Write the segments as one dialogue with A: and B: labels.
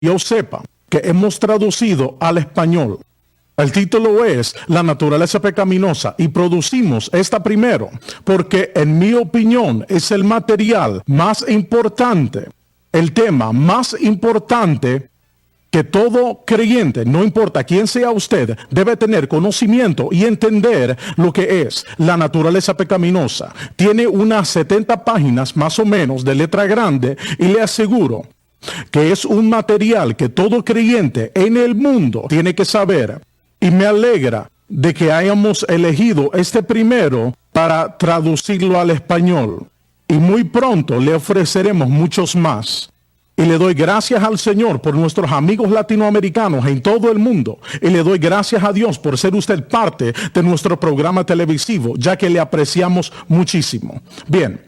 A: yo sepa que hemos traducido al español. El título es La naturaleza pecaminosa y producimos esta primero porque en mi opinión es el material más importante, el tema más importante que todo creyente, no importa quién sea usted, debe tener conocimiento y entender lo que es la naturaleza pecaminosa. Tiene unas 70 páginas más o menos de letra grande y le aseguro que es un material que todo creyente en el mundo tiene que saber. Y me alegra de que hayamos elegido este primero para traducirlo al español. Y muy pronto le ofreceremos muchos más. Y le doy gracias al Señor por nuestros amigos latinoamericanos en todo el mundo. Y le doy gracias a Dios por ser usted parte de nuestro programa televisivo, ya que le apreciamos muchísimo. Bien,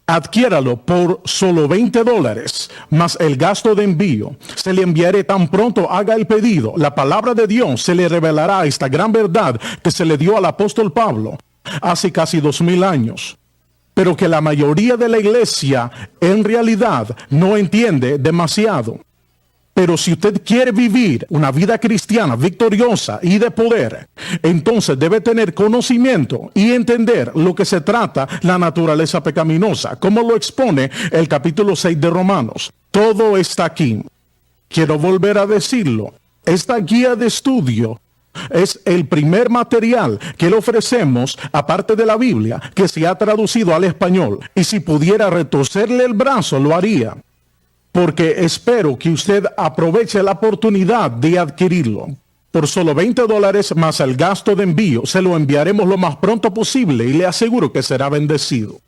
A: adquiéralo por solo $20 más el gasto de envío. Se le enviaré tan pronto haga el pedido. La palabra de Dios se le revelará esta gran verdad que se le dio al apóstol Pablo hace casi 2000 años. Pero que la mayoría de la iglesia en realidad no entiende demasiado. Pero si usted quiere vivir una vida cristiana victoriosa y de poder, entonces debe tener conocimiento y entender lo que se trata la naturaleza pecaminosa, como lo expone el capítulo 6 de Romanos. Todo está aquí. Quiero volver a decirlo. Esta guía de estudio es el primer material que le ofrecemos, aparte de la Biblia, que se ha traducido al español. Y si pudiera retorcerle el brazo, lo haría. Porque espero que usted aproveche la oportunidad de adquirirlo. Por solo $20 más el gasto de envío, se lo enviaremos lo más pronto posible y le aseguro que será bendecido.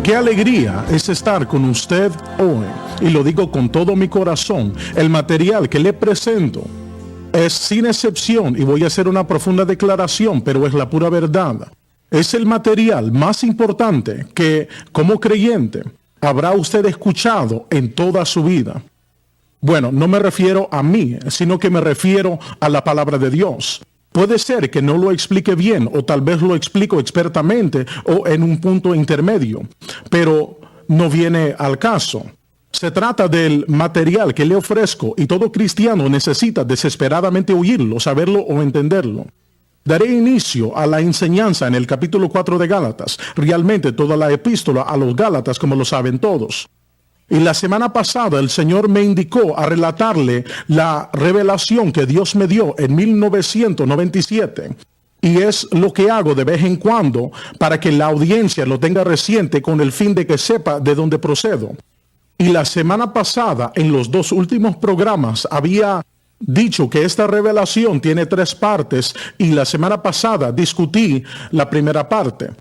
A: Qué alegría es estar con usted hoy. Y lo digo con todo mi corazón. El material que le presento es sin excepción, y voy a hacer una profunda declaración, pero es la pura verdad. Es el material más importante que, como creyente, habrá usted escuchado en toda su vida. Bueno, no me refiero a mí, sino que me refiero a la palabra de Dios. Puede ser que no lo explique bien, o tal vez lo explico expertamente o en un punto intermedio, pero no viene al caso. Se trata del material que le ofrezco y todo cristiano necesita desesperadamente oírlo, saberlo o entenderlo. Daré inicio a la enseñanza en el capítulo 4 de Gálatas, realmente toda la epístola a los Gálatas, como lo saben todos. Y la semana pasada el Señor me indicó a relatarle la revelación que Dios me dio en 1997. Y es lo que hago de vez en cuando para que la audiencia lo tenga reciente con el fin de que sepa de dónde procedo. Y la semana pasada, en los 2 últimos programas, había dicho que esta revelación tiene 3 partes y la semana pasada discutí la primera parte.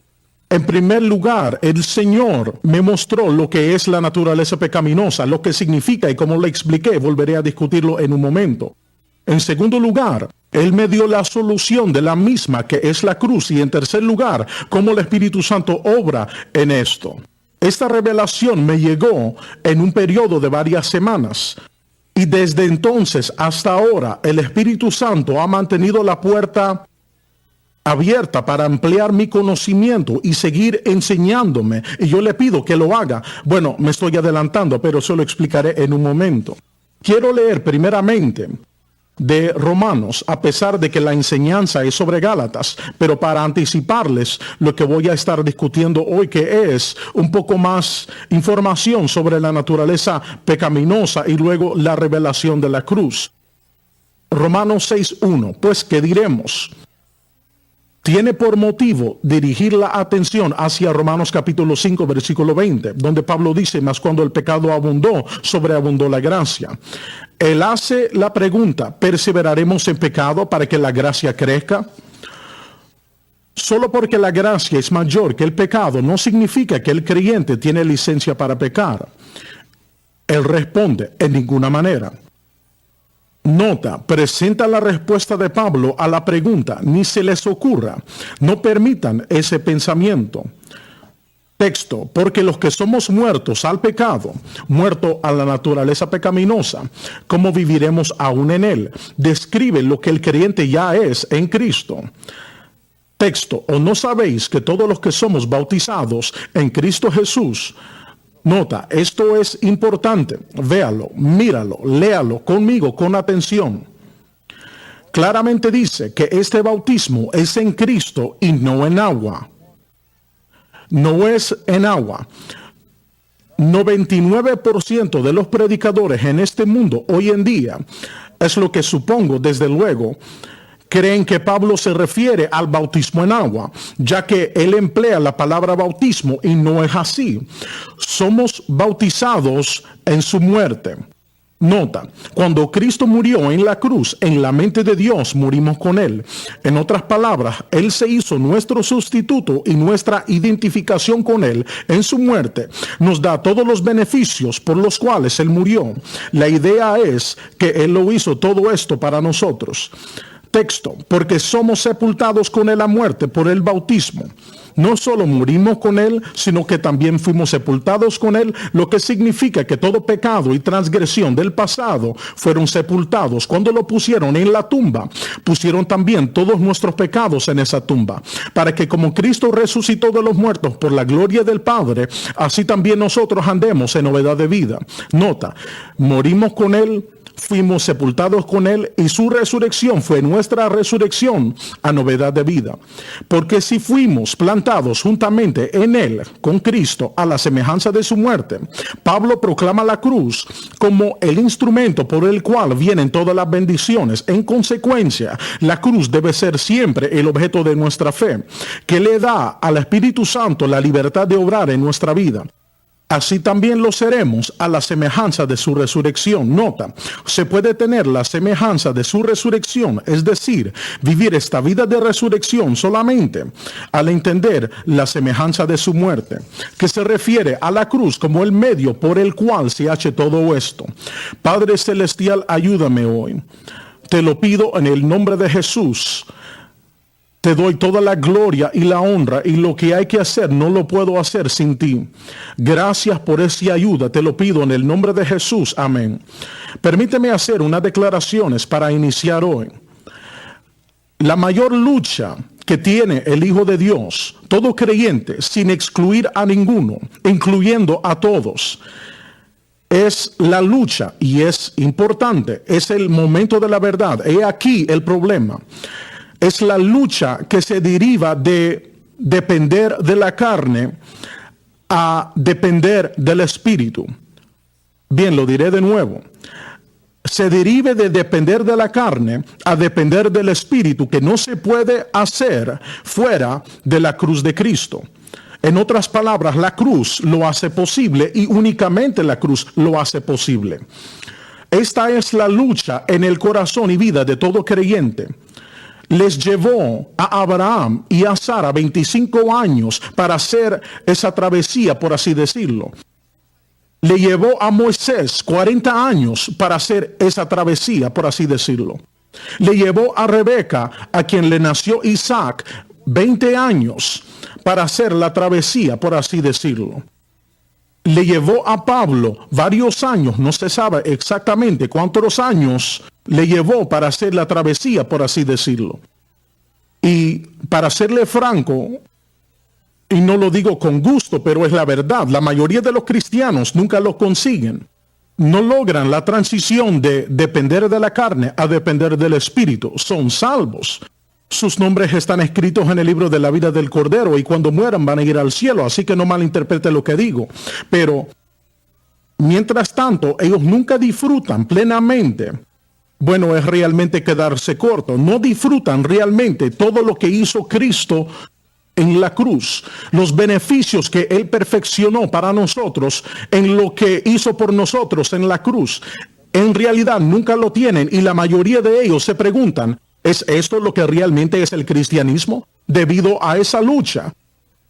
A: En primer lugar, el Señor me mostró lo que es la naturaleza pecaminosa, lo que significa y como le expliqué, volveré a discutirlo en un momento. En segundo lugar, Él me dio la solución de la misma, que es la cruz. Y en tercer lugar, cómo el Espíritu Santo obra en esto. Esta revelación me llegó en un periodo de varias semanas. Y desde entonces hasta ahora, el Espíritu Santo ha mantenido la puerta abierta para ampliar mi conocimiento y seguir enseñándome. Y yo le pido que lo haga. Bueno, me estoy adelantando, pero se lo explicaré en un momento. Quiero leer primeramente de Romanos, a pesar de que la enseñanza es sobre Gálatas, pero para anticiparles lo que voy a estar discutiendo hoy, que es un poco más información sobre la naturaleza pecaminosa y luego la revelación de la cruz. Romanos 6:1, pues ¿qué diremos? Tiene por motivo dirigir la atención hacia Romanos capítulo 5, versículo 20, donde Pablo dice, mas cuando el pecado abundó, sobreabundó la gracia. Él hace la pregunta, ¿perseveraremos en pecado para que la gracia crezca? Solo porque la gracia es mayor que el pecado no significa que el creyente tiene licencia para pecar. Él responde, en ninguna manera. Nota, presenta la respuesta de Pablo a la pregunta, ni se les ocurra. No permitan ese pensamiento. Texto, porque los que somos muertos al pecado, muertos a la naturaleza pecaminosa, ¿cómo viviremos aún en él? Describe lo que el creyente ya es en Cristo. Texto, ¿o no sabéis que todos los que somos bautizados en Cristo Jesús? Nota, esto es importante. Véalo, míralo, léalo conmigo con atención. Claramente dice que este bautismo es en Cristo y no en agua. No es en agua. 99% de los predicadores en este mundo hoy en día, es lo que supongo desde luego, creen que Pablo se refiere al bautismo en agua, ya que él emplea la palabra bautismo y no es así. Somos bautizados en su muerte. Nota, cuando Cristo murió en la cruz, en la mente de Dios morimos con él. En otras palabras, él se hizo nuestro sustituto y nuestra identificación con él en su muerte nos da todos los beneficios por los cuales él murió. La idea es que él lo hizo todo esto para nosotros. Texto, porque somos sepultados con él a muerte por el bautismo. No solo morimos con él, sino que también fuimos sepultados con él, lo que significa que todo pecado y transgresión del pasado fueron sepultados. Cuando lo pusieron en la tumba, pusieron también todos nuestros pecados en esa tumba, para que como Cristo resucitó de los muertos por la gloria del Padre, así también nosotros andemos en novedad de vida. Nota, morimos con él, fuimos sepultados con él y su resurrección fue nuestra resurrección a novedad de vida. Porque si fuimos plantados juntamente en él, con Cristo, a la semejanza de su muerte, Pablo proclama la cruz como el instrumento por el cual vienen todas las bendiciones. En consecuencia, la cruz debe ser siempre el objeto de nuestra fe, que le da al Espíritu Santo la libertad de obrar en nuestra vida. Así también lo seremos a la semejanza de su resurrección. Nota, se puede tener la semejanza de su resurrección, es decir, vivir esta vida de resurrección solamente al entender la semejanza de su muerte, que se refiere a la cruz como el medio por el cual se hace todo esto. Padre Celestial, ayúdame hoy. Te lo pido en el nombre de Jesús. Te doy toda la gloria y la honra, y lo que hay que hacer no lo puedo hacer sin ti. Gracias por esa ayuda, te lo pido en el nombre de Jesús. Amén. Permíteme hacer unas declaraciones para iniciar hoy. La mayor lucha que tiene el Hijo de Dios, todo creyente, sin excluir a ninguno, incluyendo a todos, es la lucha, y es importante, es el momento de la verdad. He aquí el problema. Es la lucha que se deriva de depender de la carne a depender del espíritu. Bien, lo diré de nuevo. Se deriva de depender de la carne a depender del espíritu, que no se puede hacer fuera de la cruz de Cristo. En otras palabras, la cruz lo hace posible, y únicamente la cruz lo hace posible. Esta es la lucha en el corazón y vida de todo creyente. Les llevó a Abraham y a Sara 25 años para hacer esa travesía, por así decirlo. Le llevó a Moisés 40 años para hacer esa travesía, por así decirlo. Le llevó a Rebeca, a quien le nació Isaac, 20 años para hacer la travesía, por así decirlo. Le llevó a Pablo varios años, no se sabe exactamente cuántos años le llevó para hacer la travesía, por así decirlo. Y para serle franco, y no lo digo con gusto, pero es la verdad, la mayoría de los cristianos nunca lo consiguen. No logran la transición de depender de la carne a depender del espíritu. Son salvos. Sus nombres están escritos en el libro de la vida del Cordero, y cuando mueran van a ir al cielo, así que no malinterprete lo que digo. Pero mientras tanto, ellos nunca disfrutan plenamente. Bueno, es realmente quedarse corto. No disfrutan realmente todo lo que hizo Cristo en la cruz, los beneficios que Él perfeccionó para nosotros en lo que hizo por nosotros en la cruz. En realidad nunca lo tienen, y la mayoría de ellos se preguntan, ¿es esto lo que realmente es el cristianismo? Debido a esa lucha.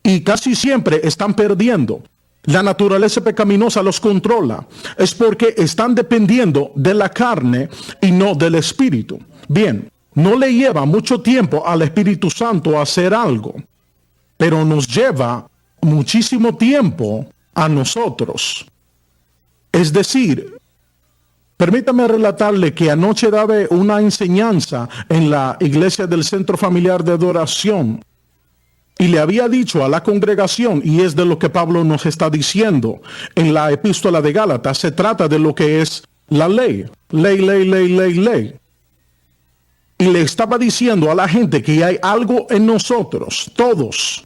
A: Y casi siempre están perdiendo. La naturaleza pecaminosa los controla. Es porque están dependiendo de la carne y no del espíritu. Bien, no le lleva mucho tiempo al Espíritu Santo a hacer algo, pero nos lleva muchísimo tiempo a nosotros. Es decir, permítame relatarle que anoche daba una enseñanza en la iglesia del Centro Familiar de Adoración y le había dicho a la congregación, y es de lo que Pablo nos está diciendo en la epístola de Gálatas, se trata de lo que es la ley. Ley. Y le estaba diciendo a la gente que hay algo en nosotros, todos,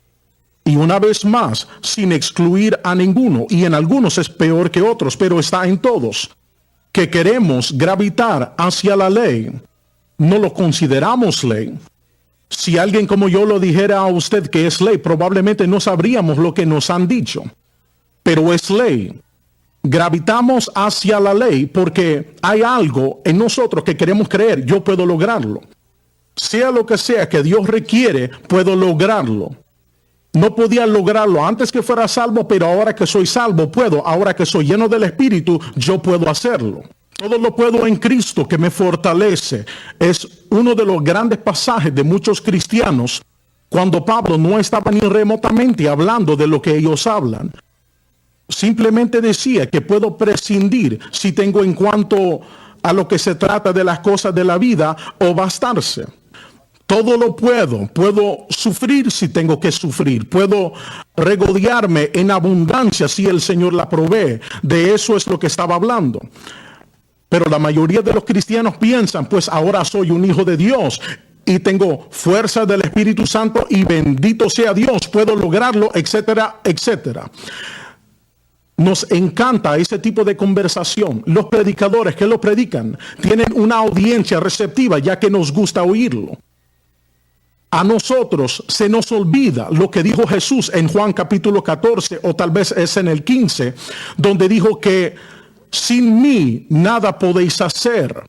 A: y una vez más, sin excluir a ninguno, y en algunos es peor que otros, pero está en todos, que queremos gravitar hacia la ley. No lo consideramos ley. Si alguien como yo lo dijera a usted que es ley, probablemente no sabríamos lo que nos han dicho, pero es ley. Gravitamos hacia la ley porque hay algo en nosotros que queremos creer, yo puedo lograrlo. Sea lo que sea que Dios requiere, puedo lograrlo. No podía lograrlo antes que fuera salvo, pero ahora que soy salvo puedo. Ahora que soy lleno del Espíritu, yo puedo hacerlo. Todo lo puedo en Cristo que me fortalece. Es uno de los grandes pasajes de muchos cristianos cuando Pablo no estaba ni remotamente hablando de lo que ellos hablan. Simplemente decía que puedo prescindir si tengo en cuanto a lo que se trata de las cosas de la vida o bastarse. Todo lo puedo sufrir si tengo que sufrir, puedo regodearme en abundancia si el Señor la provee. De eso es lo que estaba hablando. Pero la mayoría de los cristianos piensan, pues ahora soy un hijo de Dios y tengo fuerza del Espíritu Santo y bendito sea Dios, puedo lograrlo, etcétera, etcétera. Nos encanta ese tipo de conversación. Los predicadores que lo predican tienen una audiencia receptiva ya que nos gusta oírlo. A nosotros se nos olvida lo que dijo Jesús en Juan capítulo 14 o tal vez es en el 15, donde dijo que sin mí nada podéis hacer.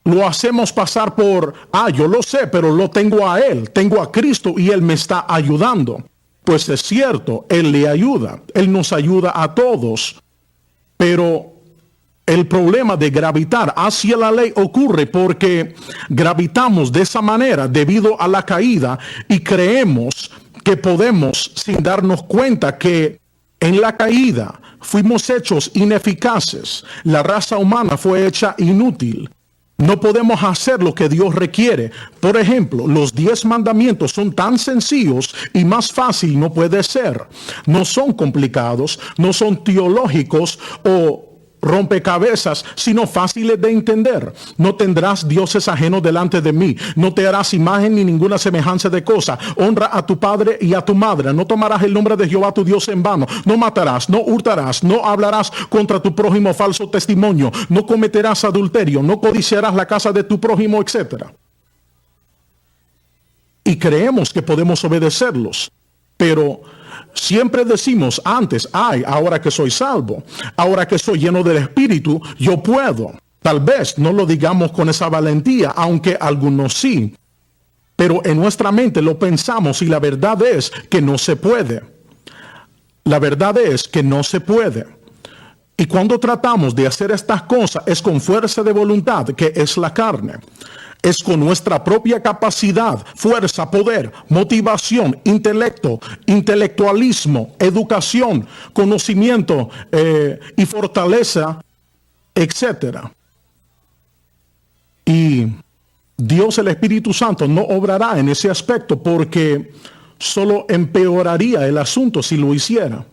A: Lo hacemos pasar por, yo lo sé, pero lo tengo a Él, tengo a Cristo y Él me está ayudando. Pues es cierto, Él le ayuda, Él nos ayuda a todos, pero el problema de gravitar hacia la ley ocurre porque gravitamos de esa manera debido a la caída y creemos que podemos, sin darnos cuenta que en la caída fuimos hechos ineficaces. La raza humana fue hecha inútil. No podemos hacer lo que Dios requiere. Por ejemplo, los 10 mandamientos son tan sencillos y más fácil no puede ser. No son complicados, no son teológicos o rompecabezas, sino fáciles de entender. No tendrás dioses ajenos delante de mí. No te harás imagen ni ninguna semejanza de cosa. Honra a tu padre y a tu madre. No tomarás el nombre de Jehová tu Dios en vano. No matarás, no hurtarás, no hablarás contra tu prójimo falso testimonio. No cometerás adulterio, no codiciarás la casa de tu prójimo, etc. Y creemos que podemos obedecerlos, pero siempre decimos antes, ahora que soy salvo, ahora que soy lleno del Espíritu, yo puedo. Tal vez no lo digamos con esa valentía, aunque algunos sí. Pero en nuestra mente lo pensamos y la verdad es que no se puede. La verdad es que no se puede. Y cuando tratamos de hacer estas cosas es con fuerza de voluntad, que es la carne. Es con nuestra propia capacidad, fuerza, poder, motivación, intelecto, intelectualismo, educación, conocimiento y fortaleza, etc. Y Dios, el Espíritu Santo, no obrará en ese aspecto porque solo empeoraría el asunto si lo hiciera.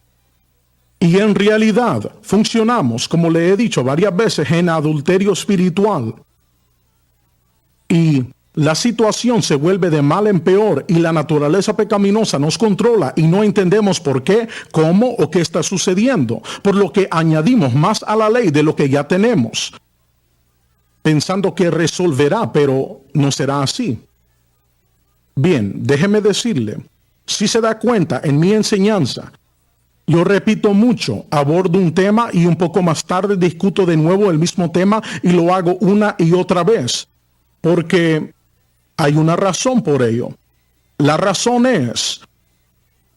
A: Y en realidad funcionamos, como le he dicho varias veces, en adulterio espiritual. Y la situación se vuelve de mal en peor y la naturaleza pecaminosa nos controla y no entendemos por qué, cómo o qué está sucediendo. Por lo que añadimos más a la ley de lo que ya tenemos, pensando que resolverá, pero no será así. Bien, déjeme decirle, si se da cuenta en mi enseñanza, yo repito mucho, abordo un tema y un poco más tarde discuto de nuevo el mismo tema y lo hago una y otra vez. Porque hay una razón por ello. La razón es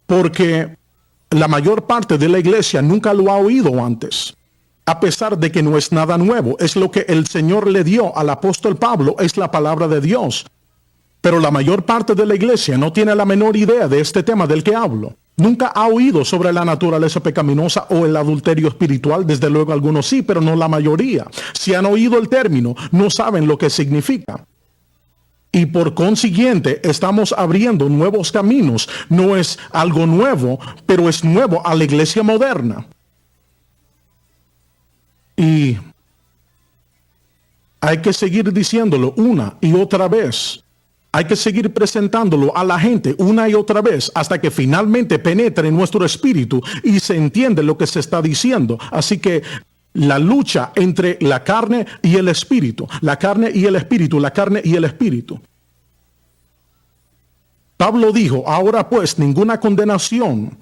A: porque la mayor parte de la iglesia nunca lo ha oído antes. A pesar de que no es nada nuevo, es lo que el Señor le dio al apóstol Pablo, es la palabra de Dios. Pero la mayor parte de la iglesia no tiene la menor idea de este tema del que hablo. Nunca ha oído sobre la naturaleza pecaminosa o el adulterio espiritual. Desde luego algunos sí, pero no la mayoría. Si han oído el término, no saben lo que significa. Y por consiguiente estamos abriendo nuevos caminos. No es algo nuevo, pero es nuevo a la iglesia moderna. Y hay que seguir diciéndolo una y otra vez. Hay que seguir presentándolo a la gente una y otra vez hasta que finalmente penetre en nuestro espíritu y se entiende lo que se está diciendo. Así que la lucha entre la carne y el espíritu, la carne y el espíritu, la carne y el espíritu. Pablo dijo, ahora pues ninguna condenación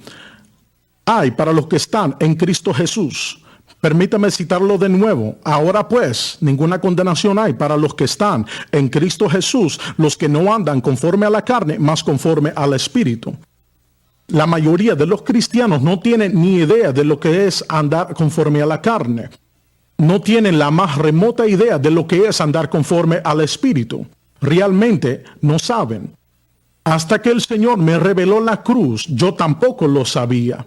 A: hay para los que están en Cristo Jesús. Permítame citarlo de nuevo. Ahora pues, ninguna condenación hay para los que están en Cristo Jesús, los que no andan conforme a la carne, más conforme al Espíritu. La mayoría de los cristianos no tienen ni idea de lo que es andar conforme a la carne. No tienen la más remota idea de lo que es andar conforme al Espíritu. Realmente no saben. Hasta que el Señor me reveló la cruz, yo tampoco lo sabía.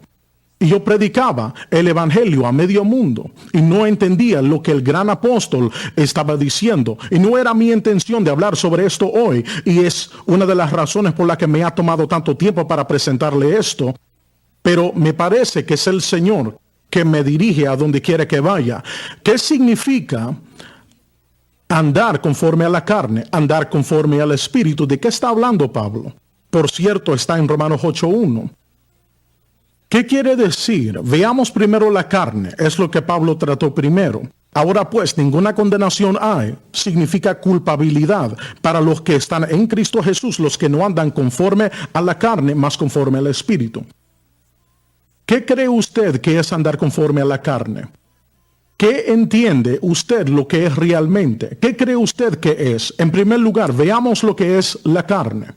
A: Y yo predicaba el evangelio a medio mundo y no entendía lo que el gran apóstol estaba diciendo. Y no era mi intención de hablar sobre esto hoy. Y es una de las razones por las que me ha tomado tanto tiempo para presentarle esto. Pero me parece que es el Señor que me dirige a donde quiera que vaya. ¿Qué significa andar conforme a la carne, andar conforme al Espíritu? ¿De qué está hablando Pablo? Por cierto, está en Romanos 8:1. ¿Qué quiere decir? Veamos primero la carne, es lo que Pablo trató primero. Ahora pues, ninguna condenación hay, significa culpabilidad para los que están en Cristo Jesús, los que no andan conforme a la carne, más conforme al Espíritu. ¿Qué cree usted que es andar conforme a la carne? ¿Qué entiende usted lo que es realmente? ¿Qué cree usted que es? En primer lugar, veamos lo que es la carne.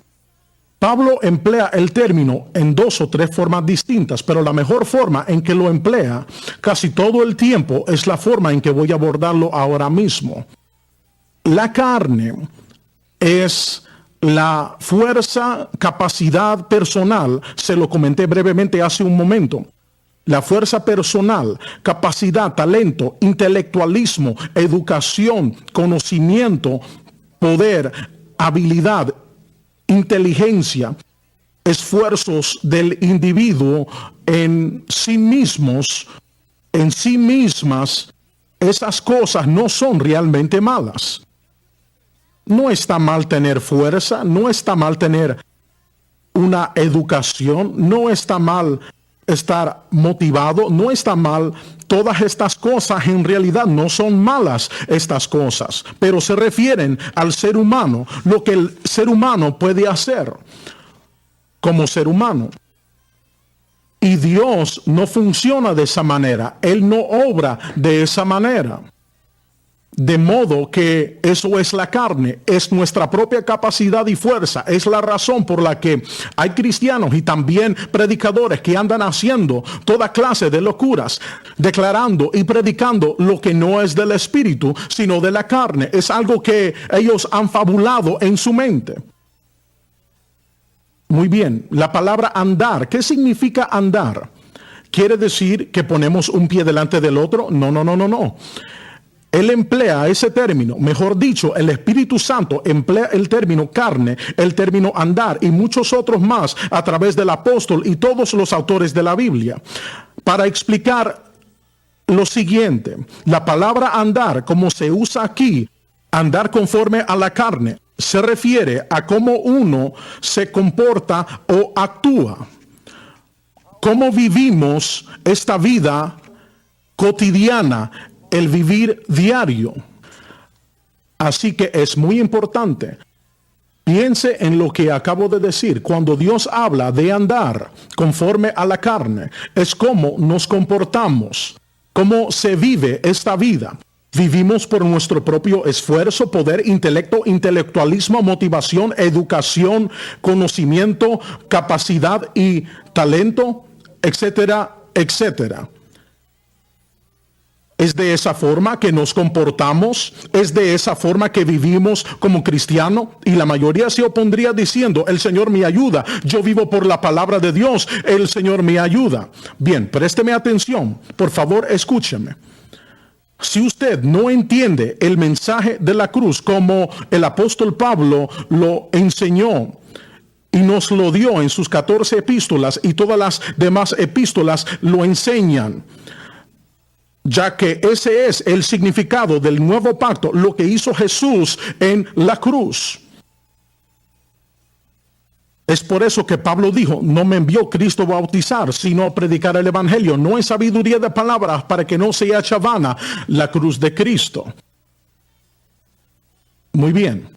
A: Pablo emplea el término en 2 o 3 formas distintas, pero la mejor forma en que lo emplea casi todo el tiempo es la forma en que voy a abordarlo ahora mismo. La carne es la fuerza, capacidad personal, se lo comenté brevemente hace un momento. La fuerza personal, capacidad, talento, intelectualismo, educación, conocimiento, poder, habilidad, inteligencia, esfuerzos del individuo en sí mismos, en sí mismas. Esas cosas no son realmente malas. No está mal tener fuerza, no está mal tener una educación, no está mal estar motivado, no está mal. Todas estas cosas en realidad no son malas, estas cosas, pero se refieren al ser humano, lo que el ser humano puede hacer como ser humano. Y Dios no funciona de esa manera, Él no obra de esa manera. De modo que eso es la carne, es nuestra propia capacidad y fuerza. Es la razón por la que hay cristianos y también predicadores que andan haciendo toda clase de locuras, declarando y predicando lo que no es del Espíritu, sino de la carne. Es algo que ellos han fabulado en su mente. Muy bien, la palabra andar, ¿qué significa andar? ¿Quiere decir que ponemos un pie delante del otro? No. Él emplea ese término, mejor dicho, el Espíritu Santo emplea el término carne, el término andar y muchos otros más a través del apóstol y todos los autores de la Biblia para explicar lo siguiente. La palabra andar, como se usa aquí, andar conforme a la carne, se refiere a cómo uno se comporta o actúa, cómo vivimos esta vida cotidiana, el vivir diario. Así que es muy importante. Piense en lo que acabo de decir. Cuando Dios habla de andar conforme a la carne, es cómo nos comportamos, cómo se vive esta vida. Vivimos por nuestro propio esfuerzo, poder, intelecto, intelectualismo, motivación, educación, conocimiento, capacidad y talento, etcétera, etcétera. ¿Es de esa forma que nos comportamos? ¿Es de esa forma que vivimos como cristianos? Y la mayoría se opondría diciendo, el Señor me ayuda, yo vivo por la palabra de Dios, el Señor me ayuda. Bien, présteme atención, por favor escúcheme. Si usted no entiende el mensaje de la cruz como el apóstol Pablo lo enseñó y nos lo dio en sus 14 epístolas, y todas las demás epístolas lo enseñan, ya que ese es el significado del nuevo pacto, lo que hizo Jesús en la cruz. Es por eso que Pablo dijo, no me envió Cristo a bautizar, sino a predicar el evangelio, no en sabiduría de palabras, para que no sea hecha vana la cruz de Cristo. Muy bien.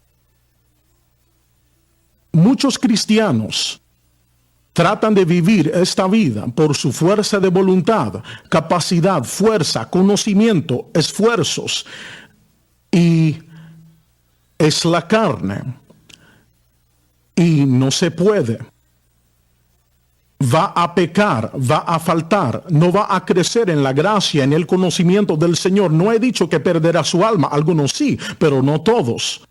A: Muchos cristianos tratan de vivir esta vida por su fuerza de voluntad, capacidad, fuerza, conocimiento, esfuerzos, y es la carne. Y no se puede. Va a pecar, va a faltar, no va a crecer en la gracia, en el conocimiento del Señor. No he dicho que perderá su alma, algunos sí, pero no todos.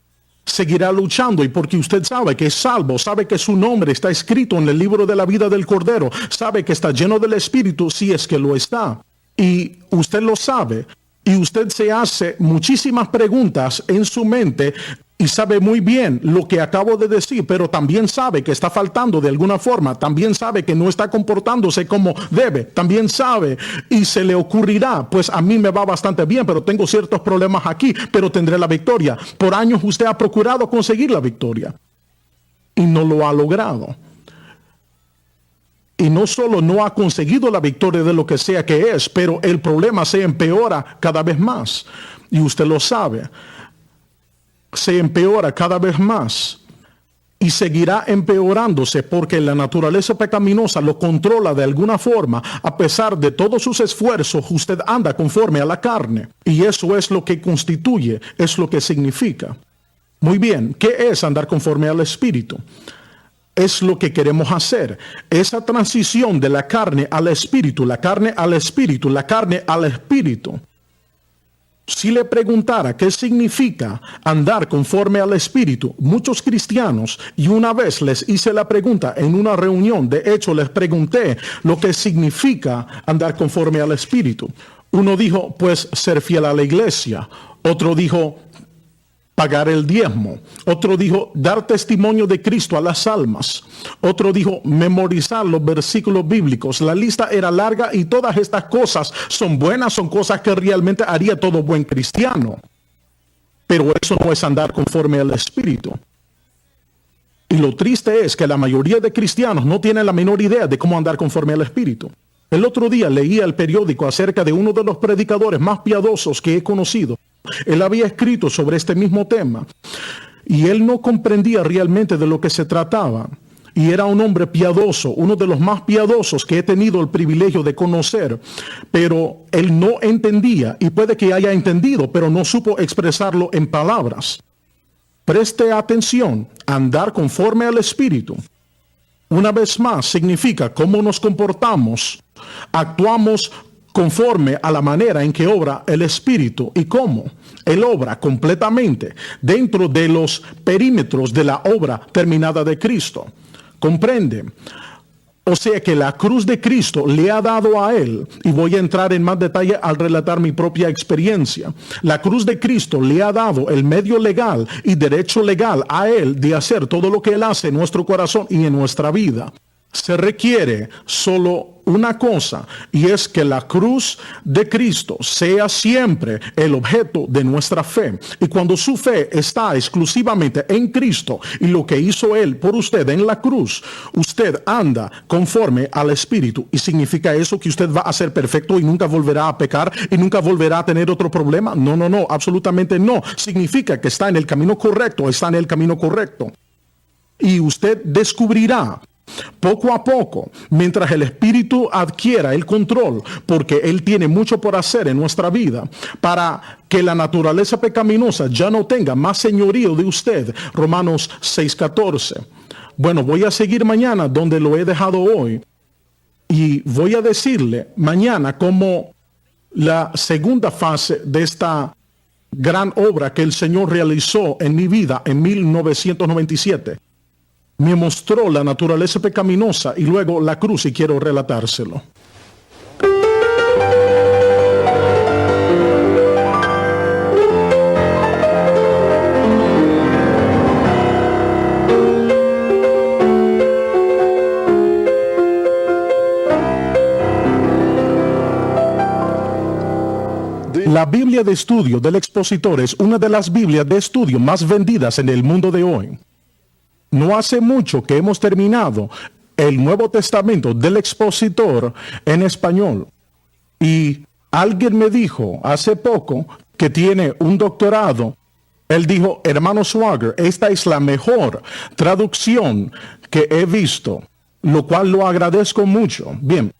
A: Seguirá luchando, y porque usted sabe que es salvo, sabe que su nombre está escrito en el libro de la vida del Cordero, sabe que está lleno del Espíritu, si es que lo está, y usted lo sabe, y usted se hace muchísimas preguntas en su mente, y sabe muy bien lo que acabo de decir, pero también sabe que está faltando de alguna forma, también sabe que no está comportándose como debe, también sabe, y se le ocurrirá, pues a mí me va bastante bien, pero tengo ciertos problemas aquí, pero tendré la victoria. Por años usted ha procurado conseguir la victoria y no lo ha logrado. Y no solo no ha conseguido la victoria de lo que sea que es, pero el problema se empeora cada vez más, y usted lo sabe. Se empeora cada vez más y seguirá empeorándose porque la naturaleza pecaminosa lo controla de alguna forma. A pesar de todos sus esfuerzos, usted anda conforme a la carne, y eso es lo que constituye, es lo que significa. Muy bien, ¿qué es andar conforme al Espíritu? Es lo que queremos hacer, esa transición de la carne al Espíritu, la carne al Espíritu, la carne al Espíritu. Si le preguntara qué significa andar conforme al Espíritu, muchos cristianos, y una vez les hice la pregunta en una reunión, de hecho les pregunté lo que significa andar conforme al Espíritu. Uno dijo, pues ser fiel a la iglesia. Otro dijo, pagar el diezmo. Otro dijo, dar testimonio de Cristo a las almas. Otro dijo, memorizar los versículos bíblicos. La lista era larga, y todas estas cosas son buenas, son cosas que realmente haría todo buen cristiano. Pero eso no es andar conforme al Espíritu. Y lo triste es que la mayoría de cristianos no tienen la menor idea de cómo andar conforme al Espíritu. El otro día leía el periódico acerca de uno de los predicadores más piadosos que he conocido. Él había escrito sobre este mismo tema, y él no comprendía realmente de lo que se trataba. Y era un hombre piadoso, uno de los más piadosos que he tenido el privilegio de conocer, pero él no entendía, y puede que haya entendido, pero no supo expresarlo en palabras. Preste atención, andar conforme al Espíritu. Una vez más, significa cómo nos comportamos, actuamos conforme a la manera en que obra el Espíritu, y cómo Él obra completamente dentro de los perímetros de la obra terminada de Cristo. ¿Comprende? O sea que la cruz de Cristo le ha dado a Él, y voy a entrar en más detalle al relatar mi propia experiencia. La cruz de Cristo le ha dado el medio legal y derecho legal a Él de hacer todo lo que Él hace en nuestro corazón y en nuestra vida. Se requiere solo una cosa, y es que la cruz de Cristo sea siempre el objeto de nuestra fe. Y cuando su fe está exclusivamente en Cristo y lo que hizo Él por usted en la cruz, usted anda conforme al Espíritu. ¿Y significa eso que usted va a ser perfecto y nunca volverá a pecar y nunca volverá a tener otro problema? No, absolutamente no. Significa que está en el camino correcto, está en el camino correcto. Y usted descubrirá poco a poco, mientras el Espíritu adquiera el control, porque Él tiene mucho por hacer en nuestra vida para que la naturaleza pecaminosa ya no tenga más señorío de usted. Romanos 6:14. Bueno, voy a seguir mañana donde lo he dejado hoy, y voy a decirle mañana cómo la segunda fase de esta gran obra que el Señor realizó en mi vida en 1997. Me mostró la naturaleza pecaminosa y luego la cruz, y quiero relatárselo. La Biblia de estudio del expositor es una de las Biblias de estudio más vendidas en el mundo de hoy. No hace mucho que hemos terminado el Nuevo Testamento del expositor en español. Y alguien me dijo hace poco que tiene un doctorado. Él dijo: hermano Swagger, esta es la mejor traducción que he visto, lo cual lo agradezco mucho. Bien.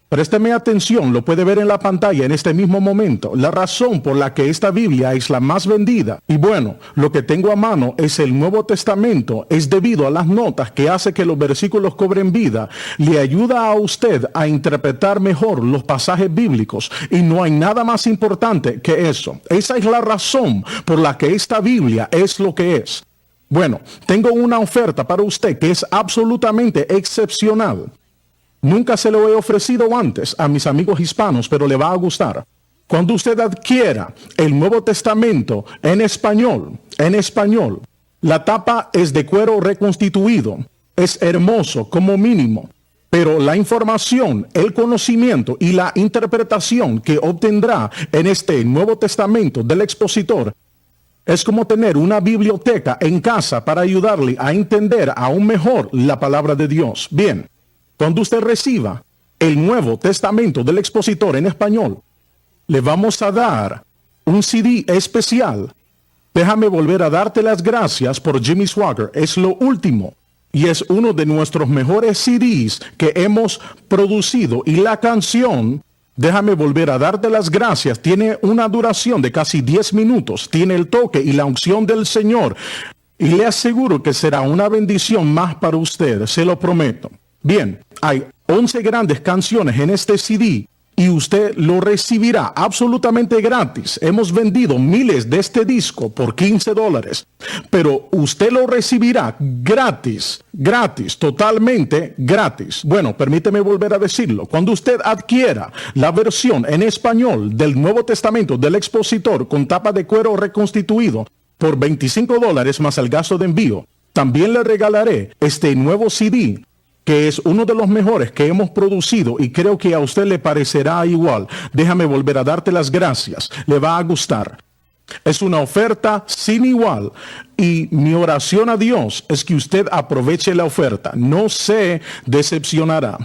A: Présteme atención, lo puede ver en la pantalla en este mismo momento. La razón por la que esta Biblia es la más vendida, y bueno, lo que tengo a mano es el Nuevo Testamento, es debido a las notas que hace que los versículos cobren vida. Le ayuda a usted a interpretar mejor los pasajes bíblicos, y no hay nada más importante que eso. Esa es la razón por la que esta Biblia es lo que es. Bueno, tengo una oferta para usted que es absolutamente excepcional. Nunca se lo he ofrecido antes a mis amigos hispanos, pero le va a gustar. Cuando usted adquiera el Nuevo Testamento en español, la tapa es de cuero reconstituido. Es hermoso como mínimo, pero la información, el conocimiento y la interpretación que obtendrá en este Nuevo Testamento del expositor es como tener una biblioteca en casa para ayudarle a entender aún mejor la palabra de Dios. Bien. Cuando usted reciba el Nuevo Testamento del expositor en español, le vamos a dar un CD especial. Déjame volver a darte las gracias por Jimmy Swagger. Es lo último y es uno de nuestros mejores CDs que hemos producido. Y la canción, déjame volver a darte las gracias, tiene una duración de casi 10 minutos. Tiene el toque y la unción del Señor. Y le aseguro que será una bendición más para usted, se lo prometo. Bien, hay 11 grandes canciones en este CD y usted lo recibirá absolutamente gratis. Hemos vendido miles de este disco por $15, pero usted lo recibirá gratis, totalmente gratis. Bueno, permíteme volver a decirlo. Cuando usted adquiera la versión en español del Nuevo Testamento del expositor con tapa de cuero reconstituido por $25 más el gasto de envío, también le regalaré este nuevo CD, que es uno de los mejores que hemos producido y creo que a usted le parecerá igual. Déjame volver a darte las gracias. Le va a gustar. Es una oferta sin igual y mi oración a Dios es que usted aproveche la oferta. No se decepcionará.